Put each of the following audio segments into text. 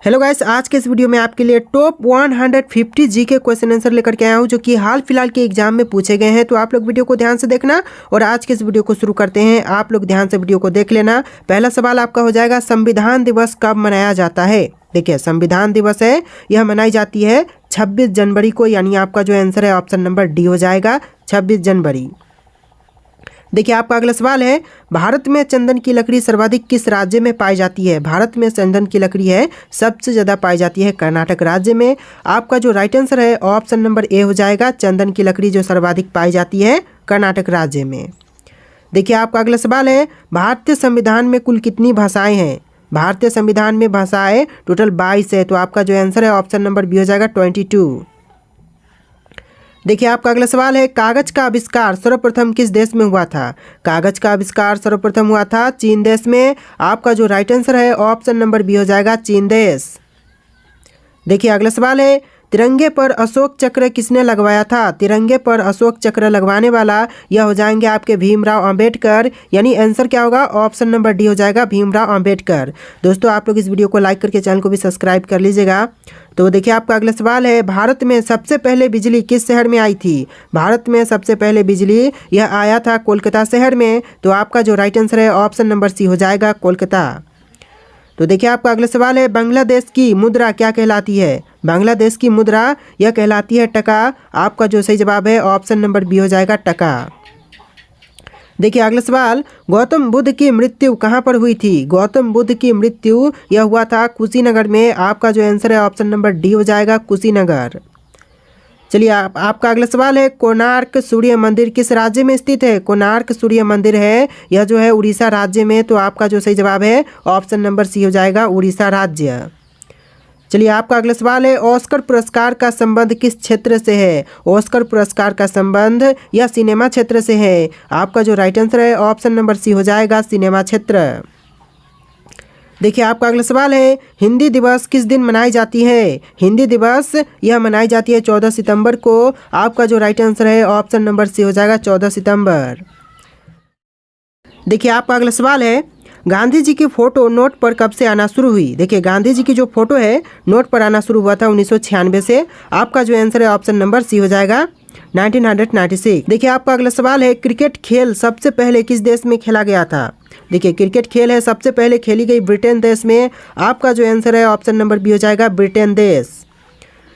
Hello guys, आज के इस वीडियो में आपके लिए टॉप 150 जीके क्वेश्चन आंसर लेकर के आया हूं जो कि हाल फिलहाल के एग्जाम में पूछे गए हैं। तो आप लोग वीडियो को ध्यान से देखना और आज के इस वीडियो को शुरू करते हैं। आप लोग ध्यान से वीडियो को देख लेना। पहला सवाल आपका हो जाएगा, संविधान दिवस कब मनाया जाता है। देखिए, संविधान दिवस है यह मनाई जाती है 26 जनवरी को, यानी आपका जो आंसर है ऑप्शन नंबर डी हो जाएगा 26 जनवरी। देखिए, आपका अगला सवाल है, भारत में चंदन की लकड़ी सर्वाधिक किस राज्य में पाई जाती है। भारत में चंदन की लकड़ी है सबसे ज़्यादा पाई जाती है कर्नाटक राज्य में। आपका जो राइट आंसर है ऑप्शन नंबर ए हो जाएगा, चंदन की लकड़ी जो सर्वाधिक पाई जाती है कर्नाटक राज्य में। देखिए, आपका अगला सवाल है, भारतीय संविधान में कुल कितनी भाषाएं हैं। भारतीय संविधान में भाषाएं टोटल 22 है। तो आपका जो आंसर है ऑप्शन नंबर बी हो जाएगा 22। देखिए, आपका अगला सवाल है, कागज का आविष्कार सर्वप्रथम किस देश में हुआ था। कागज का आविष्कार सर्वप्रथम हुआ था चीन देश में। आपका जो राइट आंसर है ऑप्शन नंबर बी हो जाएगा चीन देश। देखिए, अगला सवाल है, तिरंगे पर अशोक चक्र किसने लगवाया था। तिरंगे पर अशोक चक्र लगवाने वाला यह हो जाएंगे आपके भीमराव अंबेडकर, यानी आंसर क्या होगा ऑप्शन नंबर डी हो जाएगा भीमराव अंबेडकर। दोस्तों, आप लोग इस वीडियो को लाइक करके चैनल को भी सब्सक्राइब कर लीजिएगा। तो देखिए, आपका अगला सवाल है, भारत में सबसे पहले बिजली किस शहर में आई थी। भारत में सबसे पहले बिजली यह आया था कोलकाता शहर में। तो आपका जो राइट आंसर है ऑप्शन नंबर सी हो जाएगा कोलकाता। तो देखिए, आपका अगला सवाल है, बांग्लादेश की मुद्रा क्या कहलाती है। बांग्लादेश की मुद्रा यह कहलाती है टका। आपका जो सही जवाब है ऑप्शन नंबर बी हो जाएगा टका। देखिए, अगला सवाल, गौतम बुद्ध की मृत्यु कहाँ पर हुई थी। गौतम बुद्ध की मृत्यु यह हुआ था कुशीनगर में। आपका जो आंसर है ऑप्शन नंबर डी हो जाएगा कुशीनगर। चलिए, आपका अगला सवाल है, कोणार्क सूर्य मंदिर किस राज्य में स्थित है। कोणार्क सूर्य मंदिर है यह जो है उड़ीसा राज्य में। तो आपका जो सही जवाब है ऑप्शन नंबर सी हो जाएगा उड़ीसा राज्य। चलिए, आपका अगला सवाल है, ऑस्कर पुरस्कार का संबंध किस क्षेत्र से है। ऑस्कर पुरस्कार का संबंध यह सिनेमा क्षेत्र से है। आपका जो राइट आंसर है ऑप्शन नंबर सी हो जाएगा सिनेमा क्षेत्र। देखिए, आपका अगला सवाल है, हिंदी दिवस किस दिन मनाई जाती है। हिंदी दिवस यह मनाई जाती है 14 सितंबर को। आपका जो राइट आंसर है ऑप्शन नंबर सी हो जाएगा 14 सितंबर। देखिए, आपका अगला सवाल है, गांधी जी की फोटो नोट पर कब से आना शुरू हुई। देखिए, गांधी जी की जो फोटो है नोट पर आना शुरू हुआ था 1996 से। आपका जो आंसर है ऑप्शन नंबर सी हो जाएगा 1996। देखिए, आपका अगला सवाल है, क्रिकेट खेल सबसे पहले किस देश में खेला गया था। देखिए, क्रिकेट खेल है सबसे पहले खेली गई ब्रिटेन देश में। आपका जो आंसर है ऑप्शन नंबर बी हो जाएगा ब्रिटेन देश।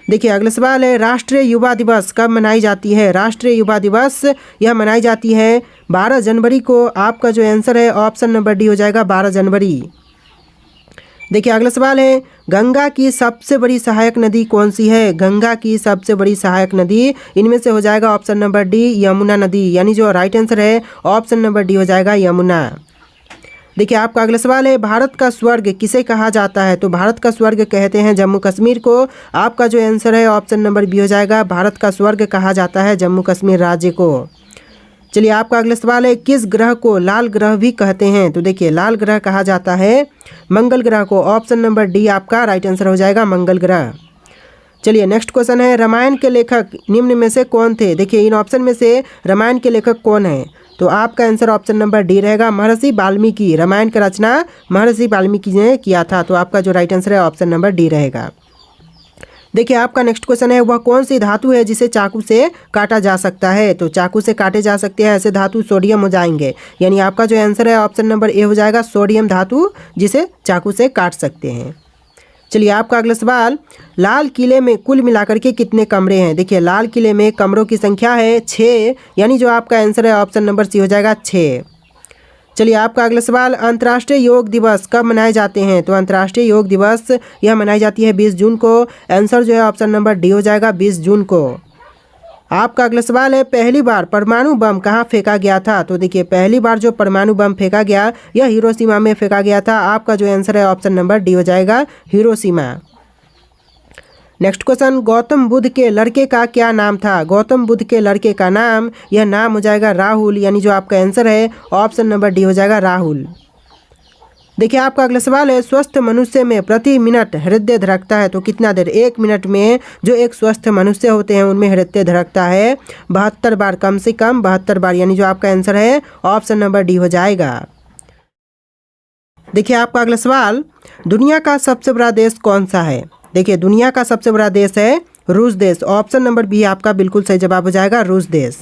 देखिए, अगला सवाल है, राष्ट्रीय युवा दिवस कब मनाई जाती है। राष्ट्रीय युवा दिवस यह मनाई जाती है 12 जनवरी को। आपका जो आंसर है ऑप्शन नंबर डी हो जाएगा 12 जनवरी। देखिए, अगला सवाल है, गंगा की सबसे बड़ी सहायक नदी कौन सी है। गंगा की सबसे बड़ी सहायक नदी इनमें से हो जाएगा ऑप्शन नंबर डी यमुना नदी, यानी जो राइट आंसर है ऑप्शन नंबर डी हो जाएगा यमुना। देखिए, आपका अगला सवाल है, भारत का स्वर्ग किसे कहा जाता है। तो भारत का स्वर्ग कहते हैं जम्मू कश्मीर को। आपका जो आंसर है ऑप्शन नंबर बी हो जाएगा भारत का स्वर्ग कहा जाता है जम्मू कश्मीर राज्य को। चलिए, आपका अगला सवाल है, किस ग्रह को लाल ग्रह भी कहते हैं। तो देखिए, लाल ग्रह कहा जाता है मंगल ग्रह को। ऑप्शन नंबर डी आपका राइट आंसर हो जाएगा मंगल ग्रह। चलिए, नेक्स्ट क्वेश्चन है, रामायण के लेखक निम्न में से कौन थे। देखिए, इन ऑप्शन में से रामायण के लेखक कौन है। तो आपका आंसर ऑप्शन नंबर डी रहेगा महर्षि वाल्मीकि। रामायण का रचना महर्षि वाल्मीकि ने किया था। तो आपका जो राइट आंसर है ऑप्शन नंबर डी रहेगा। देखिए, आपका नेक्स्ट क्वेश्चन है, वह कौन सी धातु है जिसे चाकू से काटा जा सकता है। तो चाकू से काटे जा सकते हैं ऐसे धातु सोडियम हो जाएंगे, यानी आपका जो आंसर है ऑप्शन नंबर ए हो जाएगा सोडियम धातु जिसे चाकू से काट सकते हैं। चलिए, आपका अगला सवाल, लाल किले में कुल मिलाकर के कितने कमरे हैं। देखिए, लाल किले में कमरों की संख्या है 6, यानी जो आपका आंसर है ऑप्शन नंबर सी हो जाएगा 6। चलिए, आपका अगला सवाल, अंतर्राष्ट्रीय योग दिवस कब मनाए जाते हैं। तो अंतर्राष्ट्रीय योग दिवस यह मनाई जाती है 20 जून को। आंसर जो है ऑप्शन नंबर डी हो जाएगा 20 जून को। आपका अगला सवाल है, पहली बार परमाणु बम कहाँ फेंका गया था। तो देखिए, पहली बार जो परमाणु बम फेंका गया यह हिरोशिमा में फेंका गया था। आपका जो आंसर है ऑप्शन नंबर डी हो जाएगा Hiroshima. Next question, Gautam Buddha के लड़के का क्या नाम था। गौतम बुद्ध के लड़के का नाम यह नाम हो जाएगा राहुल, यानी जो आपका आंसर है ऑप्शन नंबर डी हो जाएगा राहुल। देखिए, आपका अगला सवाल है, स्वस्थ मनुष्य में प्रति मिनट हृदय धड़कता है तो कितना देर। 1 मिनट में जो एक स्वस्थ मनुष्य होते हैं उनमें हृदय धड़कता है 72 बार, कम से कम 72 बार, यानी जो आपका आंसर है ऑप्शन नंबर डी हो जाएगा। देखिए आपका अगला सवाल, दुनिया का सबसे बड़ा देश कौन सा है? देखिए दुनिया का सबसे बड़ा देश है रूस देश। ऑप्शन नंबर बी आपका बिल्कुल सही जवाब हो जाएगा, रूस देश।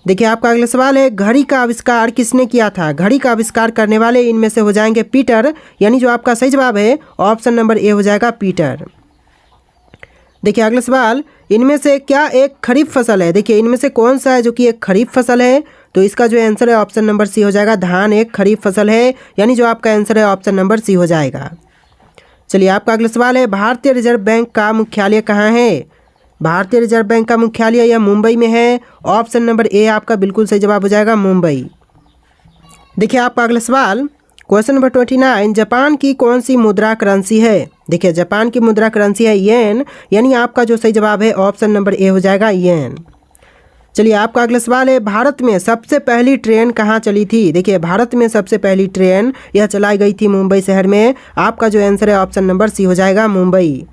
देखिए आपका अगला सवाल है, घड़ी का आविष्कार किसने किया था? घड़ी का आविष्कार करने वाले इनमें से हो जाएंगे पीटर, यानी जो आपका सही जवाब है ऑप्शन नंबर ए हो जाएगा, पीटर। देखिए अगला सवाल, इनमें से क्या एक खरीफ फसल है? देखिए इनमें से कौन सा है जो कि एक खरीफ फसल है? तो इसका जो आंसर है ऑप्शन नंबर सी हो जाएगा, धान एक खरीफ फसल है, यानी जो आपका आंसर है ऑप्शन नंबर सी हो जाएगा। चलिए आपका अगला सवाल है, भारतीय रिजर्व बैंक का मुख्यालय कहाँ है? भारतीय रिजर्व बैंक का मुख्यालय यह मुंबई में है। ऑप्शन नंबर ए आपका बिल्कुल सही जवाब हो जाएगा, मुंबई। देखिए आपका अगला सवाल, क्वेश्चन नंबर 29, जापान की कौन सी मुद्रा करेंसी है? देखिए जापान की मुद्रा करेंसी है येन, यानी आपका जो सही जवाब है ऑप्शन नंबर ए हो जाएगा, येन। चलिए आपका अगला सवाल है, भारत में सबसे पहली ट्रेन कहाँ चली थी? देखिए भारत में सबसे पहली ट्रेन यह चलाई गई थी मुंबई शहर में। आपका जो आंसर है ऑप्शन नंबर सी हो जाएगा, मुंबई।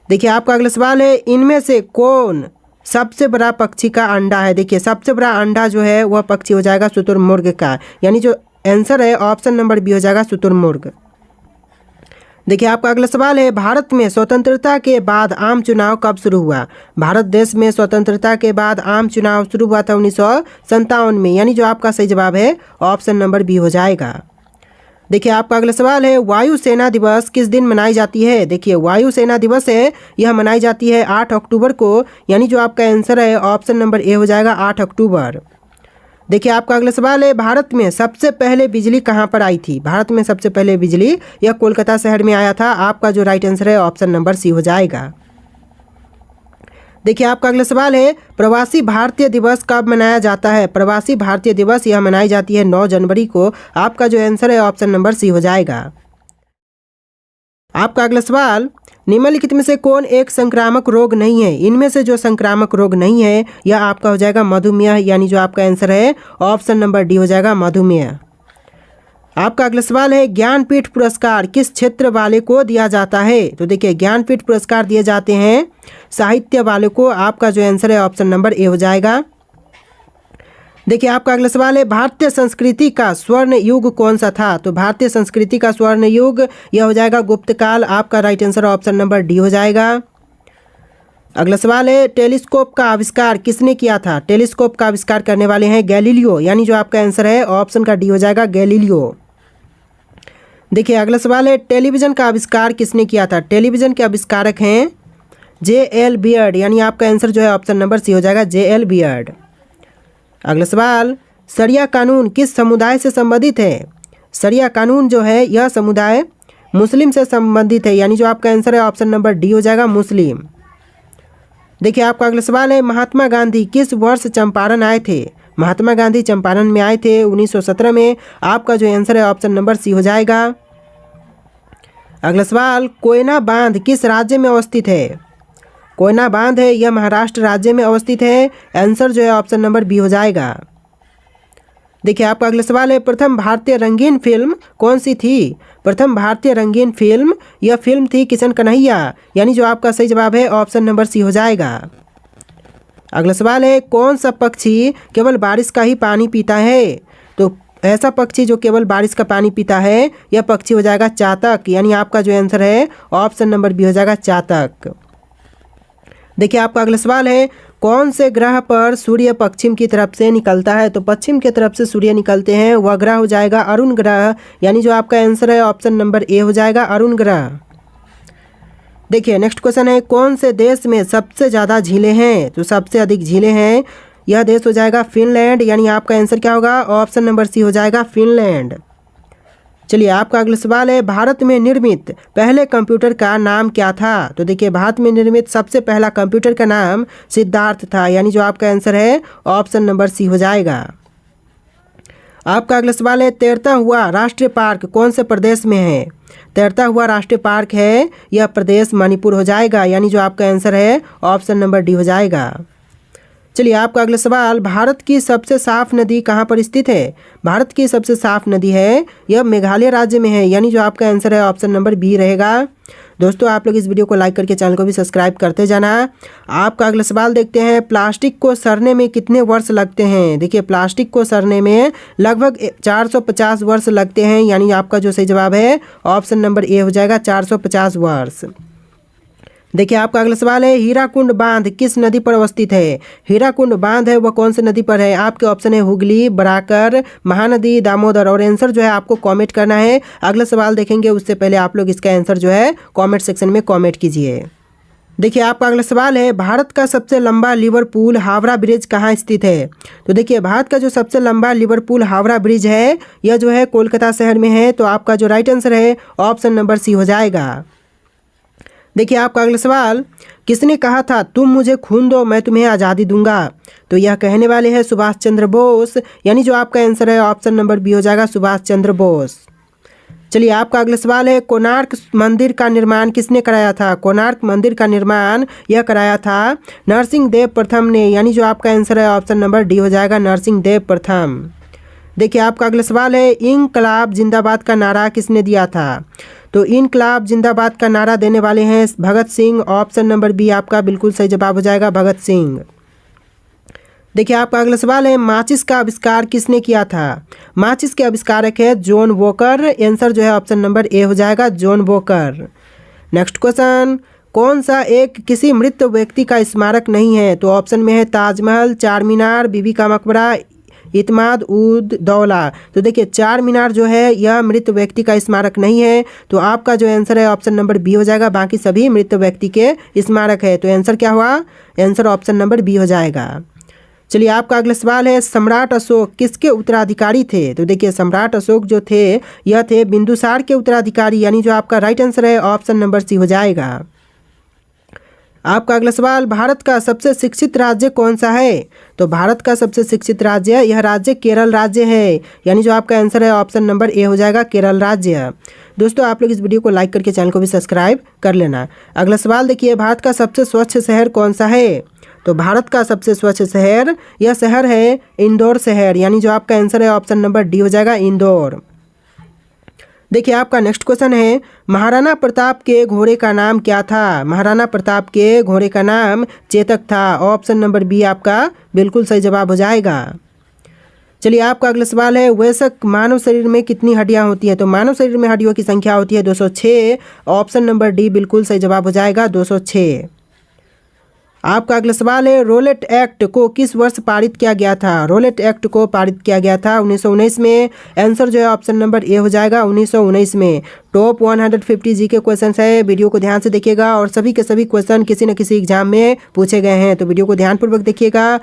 देखिए आपका अगला सवाल है, इनमें से कौन सबसे बड़ा पक्षी का अंडा है? देखिए सबसे बड़ा अंडा जो है वह पक्षी हो जाएगा शुतुरमुर्ग का, यानी जो आंसर है ऑप्शन नंबर बी हो जाएगा, शुतुरमुर्ग। देखिए आपका अगला सवाल है, भारत में स्वतंत्रता के बाद आम चुनाव कब शुरू हुआ? भारत देश में स्वतंत्रता के बाद आम चुनाव शुरू हुआ था 1957 में, यानी जो आपका सही जवाब है ऑप्शन नंबर बी हो जाएगा। देखिए आपका अगला सवाल है, वायुसेना दिवस किस दिन मनाई जाती है? देखिए वायुसेना दिवस है यह मनाई जाती है 8 अक्टूबर को, यानी जो आपका आंसर है ऑप्शन नंबर ए हो जाएगा, 8 अक्टूबर। देखिए आपका अगला सवाल है, भारत में सबसे पहले बिजली कहाँ पर आई थी? भारत में सबसे पहले बिजली यह कोलकाता शहर में आया था। आपका जो राइट आंसर है ऑप्शन नंबर सी हो जाएगा। देखिए आपका अगला सवाल है, प्रवासी भारतीय दिवस कब मनाया जाता है? प्रवासी भारतीय दिवस यह मनाई जाती है 9 जनवरी को। आपका जो आंसर है ऑप्शन नंबर सी हो जाएगा। आपका अगला सवाल, निम्नलिखित में से कौन एक संक्रामक रोग नहीं है? इनमें से जो संक्रामक रोग नहीं है यह आपका हो जाएगा मधुमेह, यानी जो आपका आंसर है ऑप्शन नंबर डी हो जाएगा, मधुमेह। आपका अगला सवाल है, ज्ञानपीठ पुरस्कार किस क्षेत्र वाले को दिया जाता है? तो देखिए ज्ञानपीठ पुरस्कार दिए जाते हैं साहित्य वाले को। आपका जो आंसर है ऑप्शन नंबर ए हो जाएगा। देखिए आपका अगला सवाल है, भारतीय संस्कृति का स्वर्ण युग कौन सा था? तो भारतीय संस्कृति का स्वर्ण युग यह हो जाएगा गुप्त काल। आपका right answer option number D हो जाएगा। अगला सवाल है, टेलीस्कोप का आविष्कार किसने किया था? टेलीस्कोप का आविष्कार करने वाले हैं गैलीलियो, यानी जो आपका आंसर है ऑप्शन का डी हो जाएगा, गैलीलियो। देखिए अगला सवाल है, टेलीविज़न का आविष्कार किसने किया था? टेलीविज़न के आविष्कारक हैं जे.एल. बियर्ड, यानी आपका आंसर जो है ऑप्शन नंबर सी हो जाएगा, जे.एल. बियर्ड। अगला सवाल, शरिया कानून किस समुदाय से संबंधित है? शरिया कानून जो है यह समुदाय मुस्लिम से संबंधित है, यानी जो आपका आंसर है ऑप्शन नंबर डी हो जाएगा, मुस्लिम। देखिए आपका अगला सवाल है, महात्मा गांधी किस वर्ष चंपारण आए थे? महात्मा गांधी चंपारण में आए थे 1917 में। आपका जो आंसर है ऑप्शन नंबर सी हो जाएगा। अगला सवाल, कोयना बांध किस राज्य में अवस्थित है? कोयना बांध है यह महाराष्ट्र राज्य में अवस्थित है। आंसर जो है ऑप्शन नंबर बी हो जाएगा। देखिए आपका अगला सवाल है, प्रथम भारतीय रंगीन फिल्म कौन सी थी? प्रथम भारतीय रंगीन फिल्म यह फिल्म थी किशन कन्हैया, यानी जो आपका सही जवाब है ऑप्शन नंबर सी हो जाएगा। अगला सवाल है, कौन सा पक्षी केवल बारिश का ही पानी पीता है? तो ऐसा पक्षी जो केवल बारिश का पानी पीता है यह पक्षी हो जाएगा चातक, यानी आपका जो आंसर है ऑप्शन नंबर बी हो जाएगा, चातक। देखिए आपका अगला सवाल है, कौन से ग्रह पर सूर्य पश्चिम की तरफ से निकलता है? तो पश्चिम की तरफ से सूर्य निकलते हैं, वह ग्रह हो जाएगा अरुण ग्रह, यानी जो आपका आंसर है ऑप्शन नंबर ए हो जाएगा, अरुण ग्रह। देखिए नेक्स्ट क्वेश्चन है, कौन से देश में सबसे ज़्यादा झीलें हैं? तो सबसे अधिक झीलें हैं यह देश हो जाएगा फिनलैंड, यानी आपका आंसर क्या होगा, ऑप्शन नंबर सी हो जाएगा, फिनलैंड। चलिए आपका अगला सवाल है, भारत में निर्मित पहले कंप्यूटर का नाम क्या था? तो देखिए भारत में निर्मित सबसे पहला कंप्यूटर का नाम सिद्धार्थ था, यानी जो आपका आंसर है ऑप्शन नंबर सी हो जाएगा। आपका अगला सवाल है, तैरता हुआ राष्ट्रीय पार्क कौन से प्रदेश में है? तैरता हुआ राष्ट्रीय पार्क है यह प्रदेश मणिपुर हो जाएगा, यानी जो आपका आंसर है ऑप्शन नंबर डी हो जाएगा। चलिए आपका अगला सवाल, भारत की सबसे साफ नदी कहाँ पर स्थित है? भारत की सबसे साफ नदी है यह मेघालय राज्य में है, यानी जो आपका आंसर है ऑप्शन नंबर बी रहेगा। दोस्तों आप लोग इस वीडियो को लाइक करके चैनल को भी सब्सक्राइब करते जाना। आपका अगला सवाल देखते हैं, प्लास्टिक को सड़ने में कितने वर्ष लगते हैं। देखिए प्लास्टिक को सड़ने में लगभग 450 वर्ष लगते हैं, यानी आपका जो सही जवाब है ऑप्शन नंबर ए हो जाएगा 450 वर्ष। देखिए आपका अगला सवाल है, हीराकुंड बांध किस नदी पर अवस्थित है। हीराकुंड बांध है वह कौन सी नदी पर है। आपके ऑप्शन है हुगली, बराकर, महानदी, दामोदर, और आंसर जो है आपको कमेंट करना है। अगला सवाल देखेंगे उससे पहले आप लोग इसका आंसर जो है कमेंट सेक्शन में कमेंट कीजिए। देखिए आपका अगला सवाल है, भारत का सबसे लंबा लिवरपूल हावड़ा ब्रिज कहाँ स्थित है। तो देखिए भारत का जो सबसे लंबा लिवरपूल हावड़ा ब्रिज है यह जो है कोलकाता शहर में है। तो आपका जो राइट आंसर है ऑप्शन नंबर सी हो जाएगा। देखिए आपका अगला सवाल, किसने कहा था तुम मुझे खून दो मैं तुम्हें आज़ादी दूंगा। तो यह कहने वाले हैं सुभाष चंद्र बोस, यानी जो आपका आंसर है ऑप्शन नंबर बी हो जाएगा सुभाष चंद्र बोस। चलिए आपका अगला सवाल है, कोणार्क मंदिर का निर्माण किसने कराया था। कोणार्क मंदिर का निर्माण यह कराया था नरसिंह देव प्रथम ने, यानी जो आपका आंसर है ऑप्शन नंबर डी हो जाएगा नरसिंह देव प्रथम। देखिए आपका अगला सवाल है, इनकलाब जिंदाबाद का नारा किसने दिया था। तो इनकलाब जिंदाबाद का नारा देने वाले हैं Bhagat Singh. Option number B आपका बिल्कुल सही जवाब हो जाएगा भगत सिंह। देखिए आपका अगला सवाल है, माचिस का आविष्कार किसने किया था। माचिस के आविष्कारक है जॉन वॉकर। आंसर जो है ऑप्शन नंबर ए हो जाएगा जॉन वॉकर। नेक्स्ट क्वेश्चन, कौन सा एक किसी मृत व्यक्ति का स्मारक नहीं है। तो ऑप्शन में है ताजमहल, चार मीनार, बीबी का मकबरा, इत्माद उद दौला। तो देखिए चार मीनार जो है यह मृत व्यक्ति का स्मारक नहीं है। तो आपका जो आंसर है ऑप्शन नंबर बी हो जाएगा, बाकी सभी मृत व्यक्ति के स्मारक है। तो आंसर क्या हुआ, आंसर ऑप्शन नंबर बी हो जाएगा। चलिए आपका अगला सवाल है, सम्राट अशोक किसके उत्तराधिकारी थे। तो देखिए सम्राट अशोक जो थे यह थे बिंदुसार के उत्तराधिकारी, यानी जो आपका राइट आंसर है ऑप्शन नंबर सी हो जाएगा। आपका अगला सवाल, भारत का सबसे शिक्षित राज्य कौन सा है। तो भारत का सबसे शिक्षित राज्य यह राज्य केरल राज्य है, यानी जो आपका आंसर है ऑप्शन नंबर ए हो जाएगा केरल राज्य। दोस्तों आप लोग इस वीडियो को लाइक करके चैनल को भी सब्सक्राइब कर लेना। अगला सवाल देखिए, भारत का सबसे स्वच्छ शहर कौन सा है। तो भारत का सबसे स्वच्छ शहर यह शहर है इंदौर शहर, यानी जो आपका आंसर है ऑप्शन नंबर डी हो जाएगा इंदौर। देखिए आपका नेक्स्ट क्वेश्चन है, महाराणा प्रताप के घोड़े का नाम क्या था। महाराणा प्रताप के घोड़े का नाम चेतक था। ऑप्शन नंबर बी आपका बिल्कुल सही जवाब हो जाएगा। चलिए आपका अगला सवाल है, वयस्क मानव शरीर में कितनी हड्डियां होती है। तो मानव शरीर में हड्डियों की संख्या होती है 206। ऑप्शन नंबर डी बिल्कुल सही जवाब हो जाएगा 206। आपका अगला सवाल है, रोलेट एक्ट को किस वर्ष पारित किया गया था। रोलेट एक्ट को पारित किया गया था 1919 में। आंसर जो है ऑप्शन नंबर ए हो जाएगा 1919 में। टॉप 150 जी के क्वेश्चन है, वीडियो को ध्यान से देखिएगा और सभी के सभी क्वेश्चन किसी न किसी एग्जाम में पूछे गए हैं, तो वीडियो को ध्यानपूर्वक देखिएगा।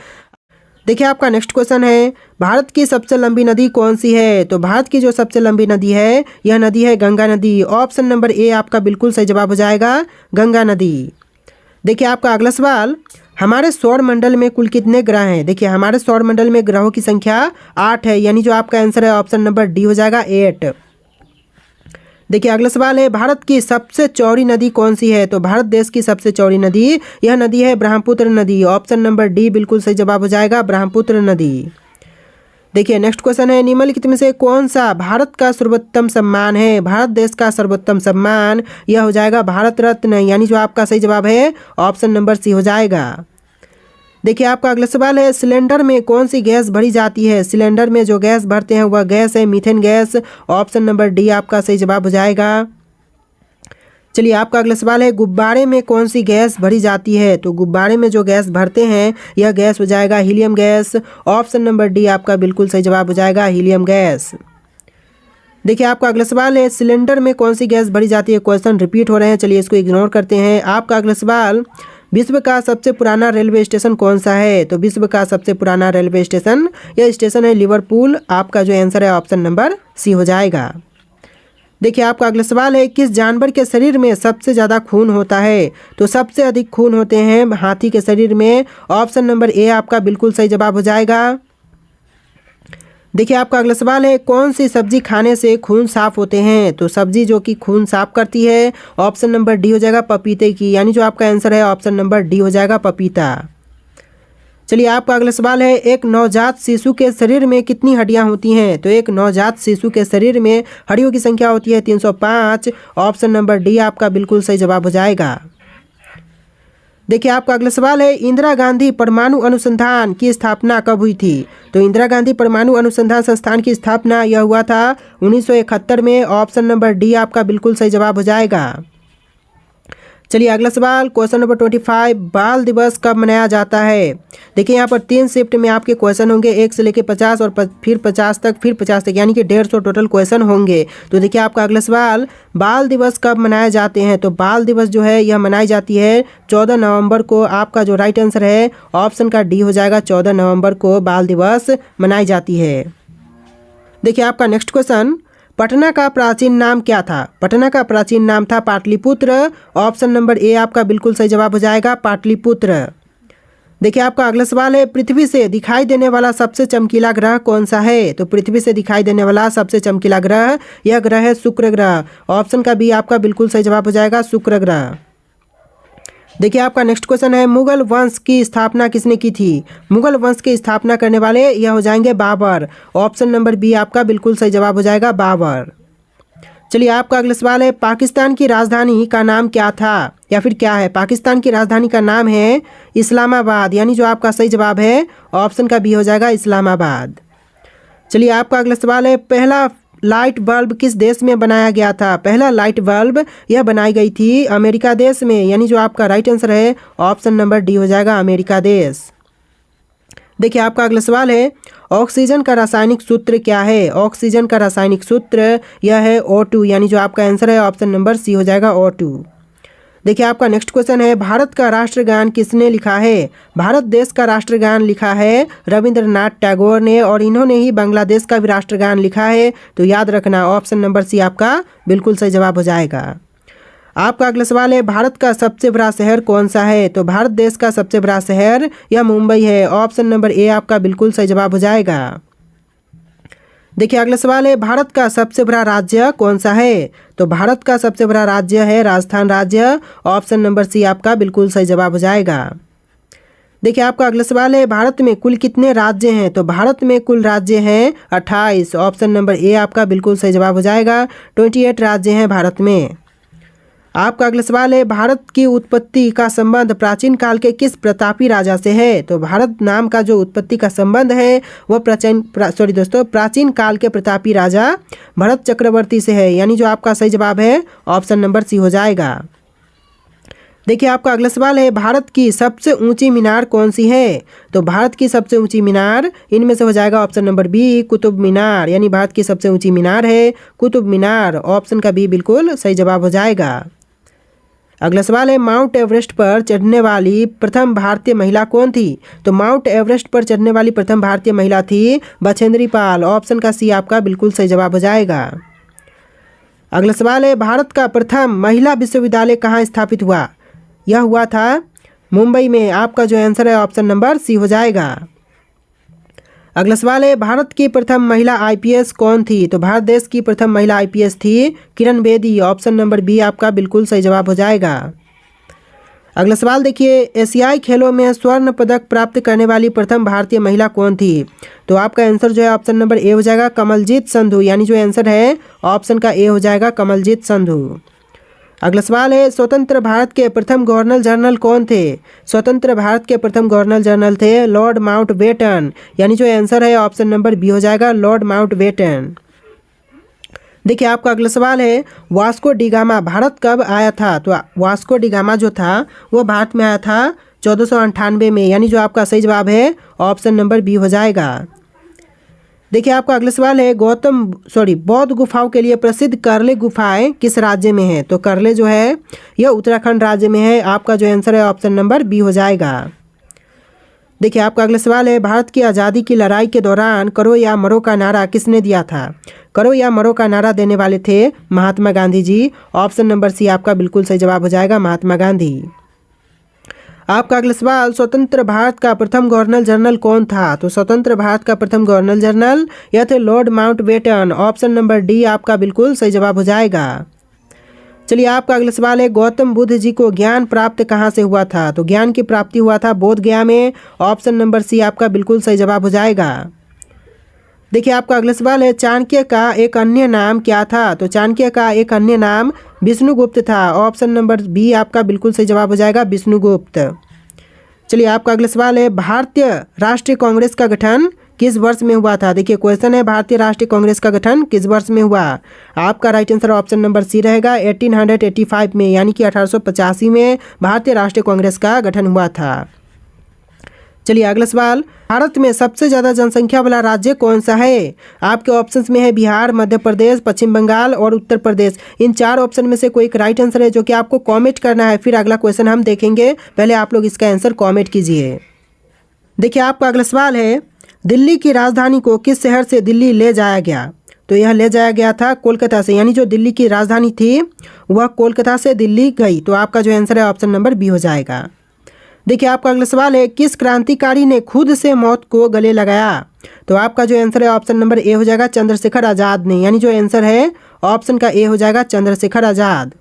देखिए आपका नेक्स्ट क्वेश्चन है, भारत की सबसे लंबी नदी कौन सी है। तो भारत की जो सबसे लंबी नदी है यह नदी है गंगा नदी। ऑप्शन नंबर ए आपका बिल्कुल सही जवाब हो जाएगा गंगा नदी। देखिए आपका अगला सवाल, हमारे सौर मंडल में कुल कितने ग्रह हैं। देखिए हमारे सौर मंडल में ग्रहों की संख्या 8 है, यानी जो आपका आंसर है ऑप्शन नंबर डी हो जाएगा 8। देखिए अगला सवाल है, भारत की सबसे चौड़ी नदी कौन सी है। तो भारत देश की सबसे चौड़ी नदी यह नदी है ब्रह्मपुत्र नदी। ऑप्शन नंबर डी बिल्कुल सही जवाब हो जाएगा ब्रह्मपुत्र नदी। देखिए नेक्स्ट क्वेश्चन है, निम्नलिखित में से कौन सा भारत का सर्वोत्तम सम्मान है। भारत देश का सर्वोत्तम सम्मान यह हो जाएगा भारत रत्न, यानी जो आपका सही जवाब है ऑप्शन नंबर सी हो जाएगा। देखिए आपका अगला सवाल है, सिलेंडर में कौन सी गैस भरी जाती है। सिलेंडर में जो गैस भरते हैं वह गैस है methane gas. Option number D आपका सही जवाब हो जाएगा। चलिए आपका अगला सवाल है, गुब्बारे में कौन सी गैस भरी जाती है। तो गुब्बारे में जो गैस भरते हैं यह गैस हो जाएगा helium gas. Option number D आपका बिल्कुल सही जवाब हो जाएगा हीलियम गैस। देखिए आपका अगला सवाल है, सिलेंडर में कौन सी गैस भरी जाती है। क्वेश्चन रिपीट हो रहे हैं, चलिए इसको इग्नोर करते हैं। आपका अगला सवाल, विश्व का सबसे पुराना रेलवे स्टेशन कौन सा है। तो विश्व का सबसे पुराना रेलवे स्टेशन यह स्टेशन है लिवरपूल। आपका जो आंसर है ऑप्शन नंबर सी हो जाएगा। देखिए आपका अगला सवाल है, किस जानवर के शरीर में सबसे ज़्यादा खून होता है। तो सबसे अधिक खून होते हैं हाथी के शरीर में। ऑप्शन नंबर ए आपका बिल्कुल सही जवाब हो जाएगा। देखिए आपका अगला सवाल है, कौन सी सब्जी खाने से खून साफ होते हैं। तो सब्जी जो कि खून साफ करती है ऑप्शन नंबर डी हो जाएगा पपीते की, यानी जो आपका आंसर है ऑप्शन नंबर डी हो जाएगा पपीता। चलिए आपका अगला सवाल है, एक नवजात शिशु के शरीर में कितनी हड्डियां होती हैं? तो एक नवजात शिशु के शरीर में हड्डियों की संख्या होती है 305। ऑप्शन नंबर डी आपका बिल्कुल सही जवाब हो जाएगा। देखिए आपका अगला सवाल है, इंदिरा गांधी परमाणु अनुसंधान की स्थापना कब हुई थी? तो इंदिरा गांधी परमाणु अनुसंधान संस्थान की स्थापना यह हुआ था 1971 में। ऑप्शन नंबर डी आपका बिल्कुल सही जवाब हो जाएगा। चलिए अगला सवाल, क्वेश्चन नंबर 25, बाल दिवस कब मनाया जाता है? देखिए यहाँ पर 3 शिफ्ट में आपके क्वेश्चन होंगे, 1 से लेकर 50 और फिर 50 तक, फिर 50 तक, यानी कि 150 टोटल क्वेश्चन होंगे। तो देखिए आपका अगला सवाल, बाल दिवस कब मनाए जाते हैं? तो बाल दिवस जो है यह मनाई जाती है 14 नवंबर को। आपका जो राइट आंसर है ऑप्शन का डी हो जाएगा, 14 नवंबर को बाल दिवस मनाई जाती है। देखिए आपका नेक्स्ट क्वेश्चन, पटना का प्राचीन नाम क्या था? पटना का प्राचीन नाम था पाटलिपुत्र। ऑप्शन नंबर ए आपका बिल्कुल सही जवाब हो जाएगा, पाटलिपुत्र। देखिए आपका अगला सवाल है, पृथ्वी से दिखाई देने वाला सबसे चमकीला ग्रह कौन सा है? तो पृथ्वी से दिखाई देने वाला सबसे चमकीला ग्रह यह ग्रह है शुक्र ग्रह। ऑप्शन का बी आपका बिल्कुल सही जवाब हो जाएगा, शुक्र ग्रह। देखिए आपका नेक्स्ट क्वेश्चन है, मुगल वंश की स्थापना किसने की थी? मुगल वंश की स्थापना करने वाले यह हो जाएंगे बाबर। ऑप्शन नंबर बी आपका बिल्कुल सही जवाब हो जाएगा, बाबर। चलिए आपका अगला सवाल है, पाकिस्तान की राजधानी का नाम क्या था या फिर क्या है? पाकिस्तान की राजधानी का नाम है इस्लामाबाद, यानी जो आपका सही जवाब है ऑप्शन का बी हो जाएगा, इस्लामाबाद। चलिए आपका अगला सवाल है, पहला लाइट बल्ब किस देश में बनाया गया था? पहला लाइट बल्ब यह बनाई गई थी अमेरिका देश में, यानी जो आपका राइट आंसर है ऑप्शन नंबर डी हो जाएगा, अमेरिका देश। देखिए आपका अगला सवाल है, ऑक्सीजन का रासायनिक सूत्र क्या है? ऑक्सीजन का रासायनिक सूत्र यह है O2, यानी जो आपका आंसर है ऑप्शन नंबर सी हो जाएगा, O2। देखिए आपका नेक्स्ट क्वेश्चन है, भारत का राष्ट्रगान किसने लिखा है? भारत देश का राष्ट्रगान लिखा है रविंद्रनाथ टैगोर ने, और इन्होंने ही बांग्लादेश का भी राष्ट्रगान लिखा है। तो याद रखना ऑप्शन नंबर सी आपका बिल्कुल सही जवाब हो जाएगा। आपका अगला सवाल है, भारत का सबसे बड़ा शहर कौन सा है? तो भारत देश का सबसे बड़ा शहर यह मुंबई है। ऑप्शन नंबर ए आपका बिल्कुल सही जवाब हो जाएगा। देखिए अगला सवाल है, भारत का सबसे बड़ा राज्य कौन सा है? तो भारत का सबसे बड़ा राज्य है राजस्थान राज्य। ऑप्शन नंबर सी आपका बिल्कुल सही जवाब हो जाएगा। देखिए आपका अगला सवाल है, भारत में कुल कितने राज्य हैं? तो भारत में कुल राज्य हैं 28। ऑप्शन नंबर ए आपका बिल्कुल सही जवाब हो जाएगा, 28 राज्य हैं भारत में। आपका अगला सवाल है, भारत की उत्पत्ति का संबंध प्राचीन काल के किस प्रतापी राजा से है? तो भारत नाम का जो उत्पत्ति का संबंध है वह प्राचीन काल के प्रतापी राजा भरत चक्रवर्ती से है, यानी जो आपका सही जवाब है ऑप्शन नंबर सी हो जाएगा। देखिए आपका अगला सवाल है, भारत की सबसे ऊंची मीनार कौन सी है? तो भारत की सबसे ऊंची मीनार इनमें से हो जाएगा option number B, Qutub Minar, यानी भारत की सबसे ऊंची मीनार है कुतुब मीनार। ऑप्शन का बी बिल्कुल सही जवाब हो जाएगा। अगला सवाल है, माउंट एवरेस्ट पर चढ़ने वाली प्रथम भारतीय महिला कौन थी? तो माउंट एवरेस्ट पर चढ़ने वाली प्रथम भारतीय महिला थी बछेंद्री पाल। ऑप्शन का सी आपका बिल्कुल सही जवाब हो जाएगा। अगला सवाल है, भारत का प्रथम महिला विश्वविद्यालय कहाँ स्थापित हुआ? यह हुआ था मुंबई में। आपका जो आंसर है ऑप्शन नंबर सी हो जाएगा। अगला सवाल है, भारत की प्रथम महिला IPS कौन थी? तो भारत देश की प्रथम महिला IPS थी Kiran Bedi. Option number B आपका बिल्कुल सही जवाब हो जाएगा। अगला सवाल देखिए, एशियाई खेलों में स्वर्ण पदक प्राप्त करने वाली प्रथम भारतीय महिला कौन थी? तो आपका आंसर जो है ऑप्शन नंबर ए हो जाएगा, कमलजीत संधू, यानी जो आंसर है ऑप्शन का ए हो जाएगा, कमलजीत संधू। अगला सवाल है, स्वतंत्र भारत के प्रथम गवर्नर जनरल कौन थे? स्वतंत्र भारत के प्रथम गवर्नर जनरल थे लॉर्ड माउंटबेटन, यानी जो आंसर है ऑप्शन नंबर बी हो जाएगा, लॉर्ड माउंटबेटन। देखिए आपका अगला सवाल है, वास्को डी गामा भारत कब आया था? तो वास्को डी गामा जो था वो भारत में आया था 1498 में, यानी जो आपका सही जवाब है ऑप्शन नंबर बी हो जाएगा। देखिए आपका अगला सवाल है, बौद्ध गुफाओं के लिए प्रसिद्ध करले गुफाएं किस राज्य में है? तो करले जो है यह उत्तराखंड राज्य में है। आपका जो आंसर है ऑप्शन नंबर बी हो जाएगा। देखिए आपका अगला सवाल है, भारत की आज़ादी की लड़ाई के दौरान करो या मरो का नारा किसने दिया था? करो या मरो का नारा देने वाले थे महात्मा गांधी जी। ऑप्शन नंबर सी आपका बिल्कुल सही जवाब हो जाएगा, महात्मा गांधी। आपका अगला सवाल, स्वतंत्र भारत का प्रथम गवर्नर जनरल कौन था? तो स्वतंत्र भारत का प्रथम गवर्नर जनरल यह थे Lord Mountbatten. Option number D आपका बिल्कुल सही जवाब हो जाएगा। चलिए आपका अगला सवाल है, गौतम बुद्ध जी को ज्ञान प्राप्त कहाँ से हुआ था? तो ज्ञान की प्राप्ति हुआ था बोध गया में। ऑप्शन नंबर सी आपका बिल्कुल सही जवाब हो जाएगा। देखिए आपका अगला सवाल है, चाणक्य का एक अन्य नाम क्या था? तो चाणक्य का एक अन्य नाम विष्णुगुप्त था। ऑप्शन नंबर बी आपका बिल्कुल सही जवाब हो जाएगा, विष्णुगुप्त। चलिए आपका अगला सवाल है, भारतीय राष्ट्रीय कांग्रेस का गठन किस वर्ष में हुआ था? देखिए क्वेश्चन है, भारतीय राष्ट्रीय कांग्रेस का गठन किस वर्ष में हुआ? आपका right answer option number C रहेगा, 1885 में, यानी कि 1885 में भारतीय राष्ट्रीय कांग्रेस का गठन हुआ था। चलिए अगला सवाल, भारत में सबसे ज़्यादा जनसंख्या वाला राज्य कौन सा है? आपके ऑप्शंस में है बिहार, मध्य प्रदेश, पश्चिम बंगाल और उत्तर प्रदेश। इन 4 ऑप्शन में से कोई एक राइट आंसर है जो कि आपको कमेंट करना है, फिर अगला क्वेश्चन हम देखेंगे। पहले आप लोग इसका आंसर कमेंट कीजिए। देखिए आपका अगला सवाल है, दिल्ली की राजधानी को किस शहर से दिल्ली ले जाया गया? तो यह ले जाया गया था कोलकाता से, यानी जो दिल्ली की राजधानी थी वह कोलकाता से दिल्ली गई। तो आपका जो आंसर है ऑप्शन नंबर बी हो जाएगा। देखिए आपका अगला सवाल है, किस क्रांतिकारी ने खुद से मौत को गले लगाया? तो आपका जो आंसर है ऑप्शन नंबर ए हो जाएगा, चंद्रशेखर आज़ाद ने, यानी जो आंसर है ऑप्शन का ए हो जाएगा, चंद्रशेखर आज़ाद।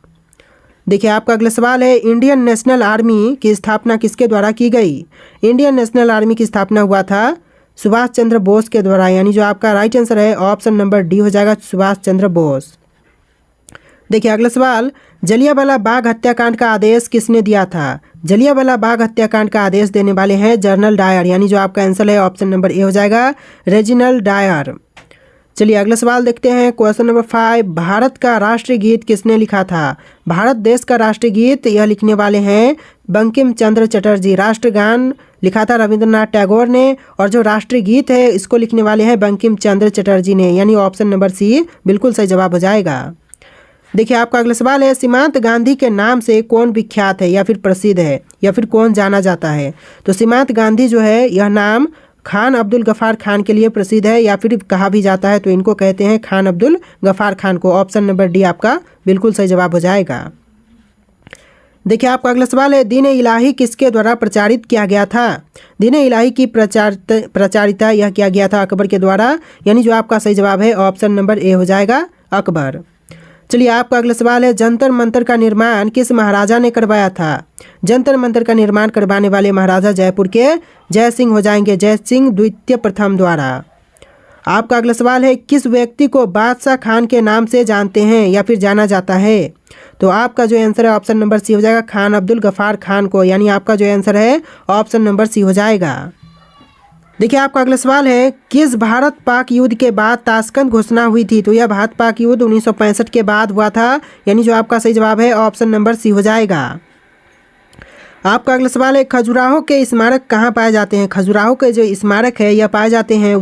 देखिए आपका अगला सवाल है, इंडियन नेशनल आर्मी की स्थापना किसके द्वारा की गई? इंडियन नेशनल आर्मी की स्थापना हुआ था सुभाष चंद्र बोस के द्वारा, यानी जो आपका राइट आंसर है ऑप्शन नंबर डी हो जाएगा, सुभाष चंद्र बोस। देखिए अगला सवाल, जलियांवाला बाग हत्याकांड का आदेश किसने दिया था? जलियांवाला बाग हत्याकांड का आदेश देने वाले हैं जनरल डायर, यानी जो आपका आंसर है ऑप्शन नंबर ए हो जाएगा, रेजिनल डायर। चलिए अगला सवाल देखते हैं, क्वेश्चन नंबर 5, भारत का राष्ट्रीय गीत किसने लिखा था? भारत देश का राष्ट्रीय गीत यह लिखने वाले हैं बंकिम चंद्र चटर्जी। राष्ट्रगान लिखा था रविंद्रनाथ टैगोर ने, और जो राष्ट्रीय गीत है इसको लिखने वाले हैं बंकिम चंद्र चटर्जी ने, यानी ऑप्शन नंबर सी बिल्कुल सही जवाब हो जाएगा। देखिए आपका अगला सवाल है, सीमांत गांधी के नाम से कौन विख्यात है या फिर प्रसिद्ध है या फिर कौन जाना जाता है? तो सीमांत गांधी जो है यह नाम खान अब्दुल गफ़ार खान के लिए प्रसिद्ध है, या फिर कहा भी जाता है तो इनको कहते हैं खान अब्दुल गफ़ार खान को। ऑप्शन नंबर डी आपका बिल्कुल सही जवाब हो जाएगा। देखिए आपका अगला सवाल है, दीन इलाही किसके द्वारा प्रचारित किया गया था? दीन इलाही की प्रचारिता यह किया गया था अकबर के द्वारा, यानी जो आपका सही जवाब है ऑप्शन नंबर ए हो जाएगा, अकबर। चलिए आपका अगला सवाल है, जंतर मंतर का निर्माण किस महाराजा ने करवाया था? जंतर मंतर का निर्माण करवाने वाले महाराजा जयपुर के जय सिंह हो जाएंगे, जय सिंह द्वितीय प्रथम द्वारा। आपका अगला सवाल है, किस व्यक्ति को बादशाह खान के नाम से जानते हैं या फिर जाना जाता है? तो आपका जो आंसर है ऑप्शन नंबर सी हो जाएगा, खान अब्दुल गफ़ार खान को, यानी आपका जो आंसर है ऑप्शन नंबर सी हो जाएगा। देखिए आपका अगला सवाल है, किस भारत पाक युद्ध के बाद ताशकंद घोषणा हुई थी? तो यह भारत पाक युद्ध 1965 के बाद हुआ था, यानी जो आपका सही जवाब है ऑप्शन नंबर सी हो जाएगा। आपका अगला सवाल है, खजुराहो के स्मारक कहाँ पाए जाते हैं? खजुराहो के जो स्मारक है यह पाए जाते हैं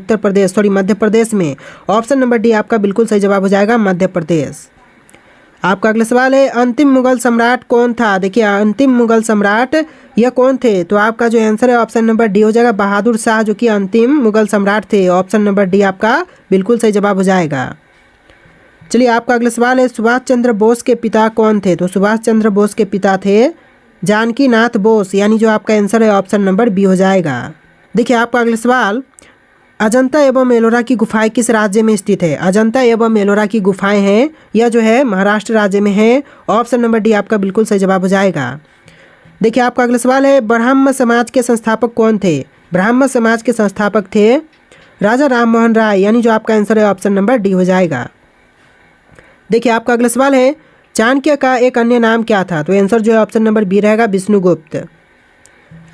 मध्य प्रदेश में। ऑप्शन नंबर डी आपका बिल्कुल सही जवाब हो जाएगा, मध्य प्रदेश। आपका अगला सवाल है, अंतिम मुगल सम्राट कौन था? देखिए अंतिम मुगल सम्राट यह कौन थे? तो आपका जो आंसर है ऑप्शन नंबर डी हो जाएगा, बहादुर शाह, जो कि अंतिम मुगल सम्राट थे। ऑप्शन नंबर डी आपका बिल्कुल सही जवाब हो जाएगा। चलिए आपका अगला सवाल है, सुभाष चंद्र बोस के पिता कौन थे? तो सुभाष चंद्र बोस के पिता थे जानकी नाथ बोस, यानी जो आपका आंसर है ऑप्शन नंबर बी हो जाएगा। देखिए आपका अगला सवाल, अजंता एवं एलोरा की गुफाएं किस राज्य में स्थित है? अजंता एवं एलोरा की गुफाएं हैं यह जो है महाराष्ट्र राज्य में है। ऑप्शन नंबर डी आपका बिल्कुल सही जवाब हो जाएगा। देखिए आपका अगला सवाल है, ब्राह्म समाज के संस्थापक कौन थे? ब्राह्म समाज के संस्थापक थे राजा राम मोहन राय, यानी जो आपका आंसर है ऑप्शन नंबर डी हो जाएगा। देखिए आपका अगला सवाल है, चाणक्य का एक अन्य नाम क्या था? तो आंसर जो है ऑप्शन नंबर बी रहेगा, विष्णुगुप्त।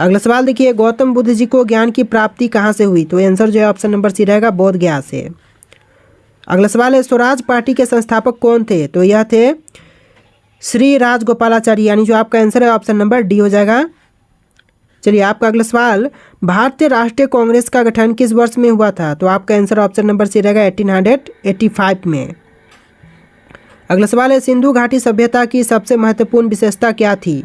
अगला सवाल देखिए, गौतम बुद्ध जी को ज्ञान की प्राप्ति कहाँ से हुई? तो आंसर जो है ऑप्शन नंबर सी रहेगा, बोध गया से। अगला सवाल है, स्वराज पार्टी के संस्थापक कौन थे? तो यह थे श्री राजगोपालाचारी, यानी जो आपका आंसर है ऑप्शन नंबर डी हो जाएगा। चलिए आपका अगला सवाल, भारतीय राष्ट्रीय कांग्रेस का गठन किस वर्ष में हुआ था? तो आपका आंसर ऑप्शन नंबर सी रहेगा, 1885 में। अगला सवाल है, सिंधु घाटी सभ्यता की सबसे महत्वपूर्ण विशेषता क्या थी?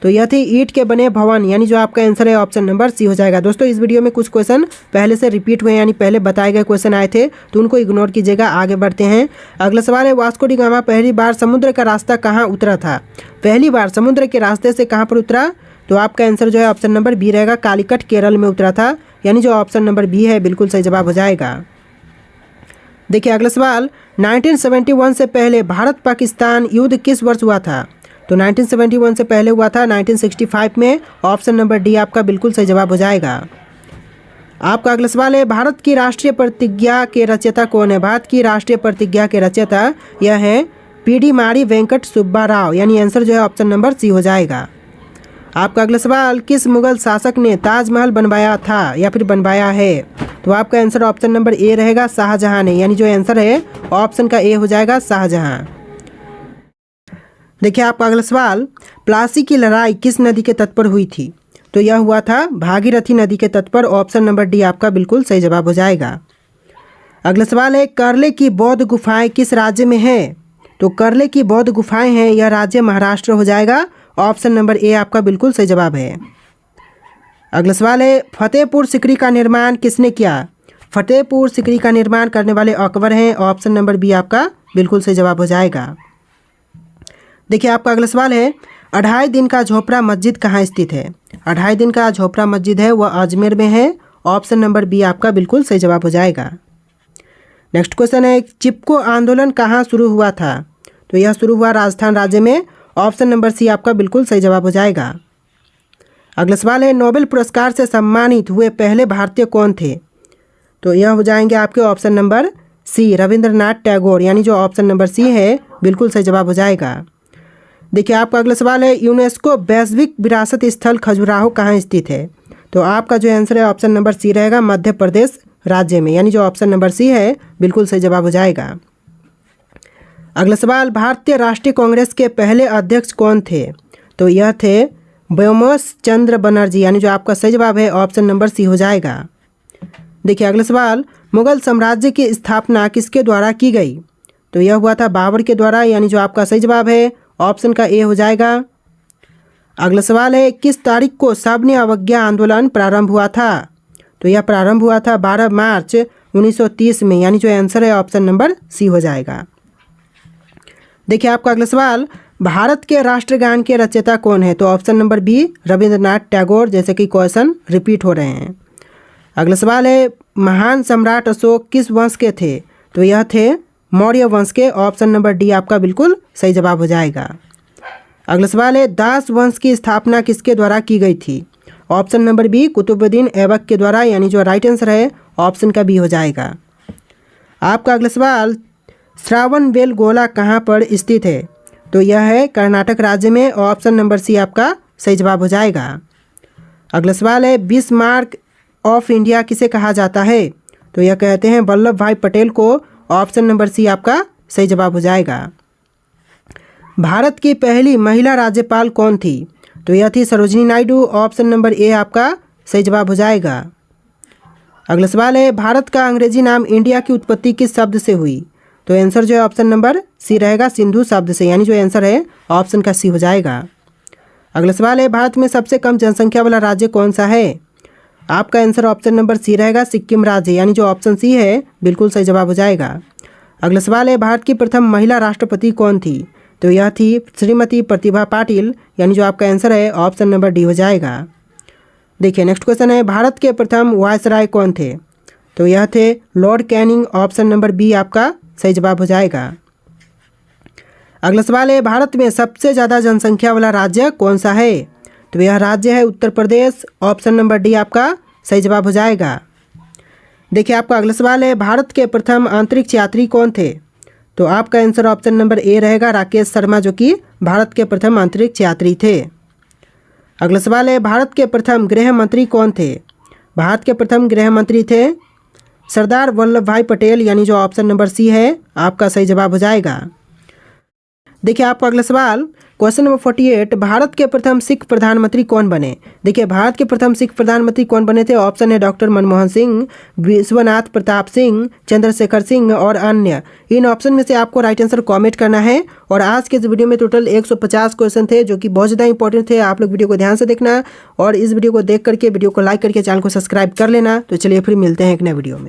तो यह थी ईंट के बने भवन, यानी जो आपका आंसर है ऑप्शन नंबर सी हो जाएगा। दोस्तों इस वीडियो में कुछ क्वेश्चन पहले से रिपीट हुए, यानी पहले बताए गए क्वेश्चन आए थे तो उनको इग्नोर कीजिएगा। आगे बढ़ते हैं। अगला सवाल है, वास्को डी गामा पहली बार समुद्र का रास्ता कहाँ उतरा था? पहली बार समुद्र के रास्ते से कहाँ पर उतरा? तो आपका आंसर जो है ऑप्शन नंबर बी रहेगा, कालीकट केरल में उतरा था, यानी जो ऑप्शन नंबर बी है बिल्कुल सही जवाब हो जाएगा। देखिए अगला सवाल, 1971 से पहले भारत पाकिस्तान युद्ध किस वर्ष हुआ था? तो 1971 से पहले हुआ था 1965 में। ऑप्शन नंबर डी आपका बिल्कुल सही जवाब हो जाएगा। आपका अगला सवाल है, भारत की राष्ट्रीय प्रतिज्ञा के रचयिता कौन है? भारत की राष्ट्रीय प्रतिज्ञा के रचयिता यह है पीडीमारी वेंकट सुब्बा राव, यानी आंसर जो है ऑप्शन नंबर सी हो जाएगा। आपका अगला सवाल, किस मुगल शासक ने ताजमहल बनवाया था या फिर बनवाया है? तो आपका आंसर ऑप्शन नंबर ए रहेगा, शाहजहां ने, यानी जो आंसर है ऑप्शन का ए हो जाएगा, शाहजहां। देखिए आपका अगला सवाल, प्लासी की लड़ाई किस नदी के तट पर हुई थी? तो यह हुआ था भागीरथी नदी के तट पर। ऑप्शन नंबर डी आपका बिल्कुल सही जवाब हो जाएगा। अगला सवाल है, करले की बौद्ध गुफाएं किस राज्य में है? तो करले की बौद्ध गुफाएं हैं, यह राज्य महाराष्ट्र हो जाएगा। ऑप्शन नंबर ए आपका बिल्कुल सही जवाब है। अगला सवाल है, फतेहपुर सिकरी का निर्माण किसने किया? फतेहपुर सिकरी का निर्माण करने वाले अकबर हैं। ऑप्शन नंबर बी आपका बिल्कुल सही जवाब हो जाएगा। देखिए आपका अगला सवाल है, 2.5 दिन का झोपड़ा मस्जिद कहाँ स्थित है? 2.5 दिन का झोपड़ा मस्जिद है वह अजमेर में है। ऑप्शन नंबर बी आपका बिल्कुल सही जवाब हो जाएगा। नेक्स्ट क्वेश्चन है, चिपको आंदोलन कहाँ शुरू हुआ था? तो यह शुरू हुआ राजस्थान राज्य में। ऑप्शन नंबर सी आपका बिल्कुल सही जवाब हो जाएगा। अगला सवाल है, नोबेल पुरस्कार से सम्मानित हुए पहले भारतीय कौन थे? तो यह हो जाएंगे आपके option number C, Rabindranath Tagore, यानी जो ऑप्शन नंबर सी है बिल्कुल सही जवाब हो जाएगा। देखिए आपका अगला सवाल है, यूनेस्को वैश्विक विरासत स्थल खजुराहो कहाँ स्थित है? तो आपका जो आंसर है ऑप्शन नंबर सी रहेगा, मध्य प्रदेश राज्य में, यानी जो ऑप्शन नंबर सी है बिल्कुल सही जवाब हो जाएगा। अगला सवाल, भारतीय राष्ट्रीय कांग्रेस के पहले अध्यक्ष कौन थे? तो यह थे व्योमकेश चंद्र बनर्जी, यानी जो आपका सही जवाब है ऑप्शन नंबर सी हो जाएगा। देखिए अगला सवाल, मुगल साम्राज्य की स्थापना किसके द्वारा की गई? तो यह हुआ था बाबर के द्वारा, यानी जो आपका सही जवाब है ऑप्शन का ए हो जाएगा। अगला सवाल है, किस तारीख को सविनय अवज्ञा आंदोलन प्रारंभ हुआ था? तो यह प्रारंभ हुआ था 12 मार्च 1930 में, यानी जो आंसर है ऑप्शन नंबर सी हो जाएगा। देखिए आपका अगला सवाल, भारत के राष्ट्रगान के रचयिता कौन है? तो option number B, Rabindranath Tagore, जैसे कि क्वेश्चन रिपीट हो रहे हैं। अगला सवाल है, महान सम्राट अशोक किस वंश के थे? तो यह थे मौर्य वंश के। ऑप्शन नंबर डी आपका बिल्कुल सही जवाब हो जाएगा। अगला सवाल है, दास वंश की स्थापना किसके द्वारा की गई थी? Option number B, Qutbuddin Aibak के द्वारा, यानी जो राइट आंसर है ऑप्शन का बी हो जाएगा। आपका अगला सवाल, श्रावणबेलगोला कहाँ पर स्थित है? तो यह है कर्नाटक राज्य में। ऑप्शन नंबर सी आपका सही जवाब हो जाएगा। अगला सवाल है, बिस्मार्क ऑफ इंडिया किसे कहा जाता है? तो यह कहते हैं वल्लभ भाई पटेल को। ऑप्शन नंबर सी आपका सही जवाब हो जाएगा। भारत की पहली महिला राज्यपाल कौन थी? तो यह थी Sarojini Naidu. Option number A आपका सही जवाब हो जाएगा। अगला सवाल है, भारत का अंग्रेजी नाम इंडिया की उत्पत्ति किस शब्द से हुई? तो आंसर जो है ऑप्शन नंबर सी रहेगा, सिंधु शब्द से, यानी जो आंसर है ऑप्शन का सी हो जाएगा। अगला सवाल है, भारत में सबसे कम जनसंख्या वाला राज्य कौन सा है? आपका आंसर ऑप्शन नंबर सी रहेगा, सिक्किम राज्य, यानी जो ऑप्शन सी है बिल्कुल सही जवाब हो जाएगा। अगला सवाल है, भारत की प्रथम महिला राष्ट्रपति कौन थी? तो यह थी श्रीमती प्रतिभा पाटिल, यानी जो आपका आंसर है ऑप्शन नंबर डी हो जाएगा। देखिए नेक्स्ट क्वेश्चन है, भारत के प्रथम वायसराय कौन थे? तो यह थे Lord Canning. Option number B आपका सही जवाब हो जाएगा। अगला सवाल है, भारत में सबसे ज़्यादा जनसंख्या वाला राज्य कौन सा है? तो यह राज्य है Uttar Pradesh. Option number D आपका सही जवाब हो जाएगा। देखिए आपका अगला सवाल है, भारत के प्रथम अंतरिक्ष यात्री कौन थे? तो आपका आंसर ऑप्शन नंबर ए रहेगा, राकेश शर्मा, जो कि भारत के प्रथम अंतरिक्ष यात्री थे। अगला सवाल है, भारत के प्रथम गृह मंत्री कौन थे? भारत के प्रथम गृह मंत्री थे सरदार वल्लभ भाई पटेल, यानी जो ऑप्शन नंबर सी है आपका सही जवाब हो जाएगा। देखिए आपका अगला सवाल, क्वेश्चन नंबर 48, भारत के प्रथम सिख प्रधानमंत्री कौन बने? देखिए भारत के प्रथम सिख प्रधानमंत्री कौन बने थे? ऑप्शन है डॉक्टर मनमोहन सिंह, विश्वनाथ प्रताप सिंह, चंद्रशेखर सिंह और अन्य। इन ऑप्शन में से आपको राइट आंसर कमेंट करना है। और आज के इस वीडियो में टोटल 150 क्वेश्चन थे, जो कि बहुत ज़्यादा इंपॉर्टेंट थे। आप लोग वीडियो को ध्यान से देखना और इस वीडियो को देख करके वीडियो को लाइक करके चैनल को सब्सक्राइब कर लेना। तो चलिए फिर मिलते हैं एक नए वीडियो में।